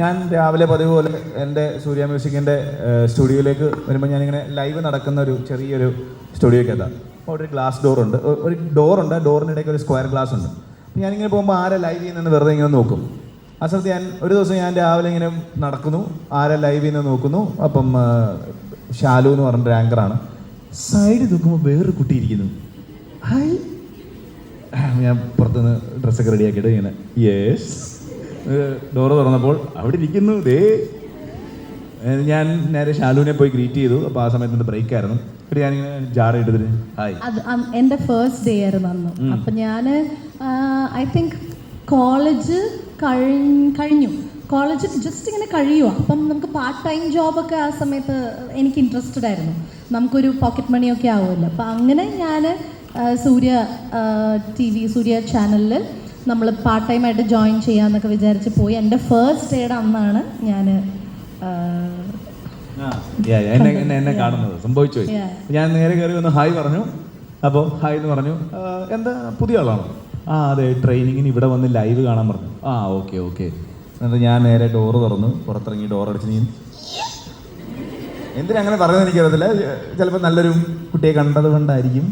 ഞാൻ രാവിലെ പതിവ് പോലെ എൻ്റെ സൂര്യ മ്യൂസിക്കിൻ്റെ സ്റ്റുഡിയോയിലേക്ക് വരുമ്പോൾ ഞാനിങ്ങനെ ലൈവ് നടക്കുന്ന ഒരു ചെറിയൊരു സ്റ്റുഡിയോയ്ക്ക് എത്താം. അപ്പോൾ ഒരു ഗ്ലാസ് ഡോറുണ്ട്, ഒരു ഡോറുണ്ട്, ഡോറിനിടയ്ക്ക് ഒരു സ്ക്വയർ ഗ്ലാസ് ഉണ്ട്. അപ്പോൾ ഞാനിങ്ങനെ പോകുമ്പോൾ ആരെ ലൈവ് ചെയ്യുന്നതെന്ന് വെറുതെ ഇങ്ങനെ നോക്കും. ആ സമയത്ത് ഒരു ദിവസം ഞാൻ രാവിലെ ഇങ്ങനെ നടക്കുന്നു, ആരെ ലൈവ് ചെയ്യുന്നത് നോക്കുന്നു. അപ്പം ഷാലു എന്ന് പറഞ്ഞൊരു ആങ്കറാണ്. സൈഡിൽ നോക്കുമ്പോൾ വേറൊരു കുട്ടി ഇരിക്കുന്നു. ഹായ്, ഞാൻ പുറത്തുനിന്ന് ഡ്രസ്സൊക്കെ റെഡിയാക്കിയിട്ട് ഇങ്ങനെ യേസ് ഡോറ് തുറന്നപ്പോൾ അവിടെ ഇരിക്കുന്നു. ഞാൻ നേരെ ഷാലുവിനെ പോയി ഗ്രീറ്റ് ചെയ്തു. അപ്പോൾ ആ സമയത്ത് ബ്രേക്ക് ആയിരുന്നു. എന്നിട്ട് ഞാനിങ്ങനെ ജാറ ഇട്ടതിന് ഹായ്. അത് എൻ്റെ ഫസ്റ്റ് ഡേ ആയിരുന്നു അന്ന്. അപ്പം ഞാൻ ഐ തിങ്ക് കോളേജ് കഴിഞ്ഞു, കോളേജ് ജസ്റ്റ് ഇങ്ങനെ കഴിയുക. അപ്പം നമുക്ക് പാർട്ട് ടൈം ജോബൊക്കെ ആ സമയത്ത് എനിക്ക് ഇൻട്രസ്റ്റഡ് ആയിരുന്നു. നമുക്കൊരു പോക്കറ്റ് മണിയൊക്കെ ആവുമല്ലോ. അപ്പം അങ്ങനെ ഞാൻ സൂര്യ TV സൂര്യ ചാനലിൽ നമ്മൾ പാർട്ട് ടൈമായിട്ട് ജോയിൻ ചെയ്യാമെന്നൊക്കെ വിചാരിച്ച് പോയി. എൻ്റെ ഫസ്റ്റ് ഡേയുടെ അന്നാണ് ഞാൻ എന്നെ കാണുന്നത്. സംഭവിച്ചു പോയി. ഞാൻ നേരെ കയറി വന്ന് ഹായ് പറഞ്ഞു. അപ്പോൾ ഹായ് എന്ന് പറഞ്ഞു. എന്താ പുതിയ ആളാണോ? ആ അതെ, ട്രെയിനിങ്ങിന് ഇവിടെ വന്ന് ലൈവ് കാണാൻ പറഞ്ഞു. ആ ഓക്കെ ഓക്കെ. എന്നിട്ട് ഞാൻ നേരെ ഡോറ് തുറന്നു, പുറത്തിറങ്ങി ഡോറടിച്ച് നീ എന്തിനങ്ങനെ പറയുന്നത് എനിക്കറിയത്തില്ല. ചിലപ്പോൾ നല്ലൊരു കുട്ടിയെ കണ്ടത് കൊണ്ടായിരിക്കും.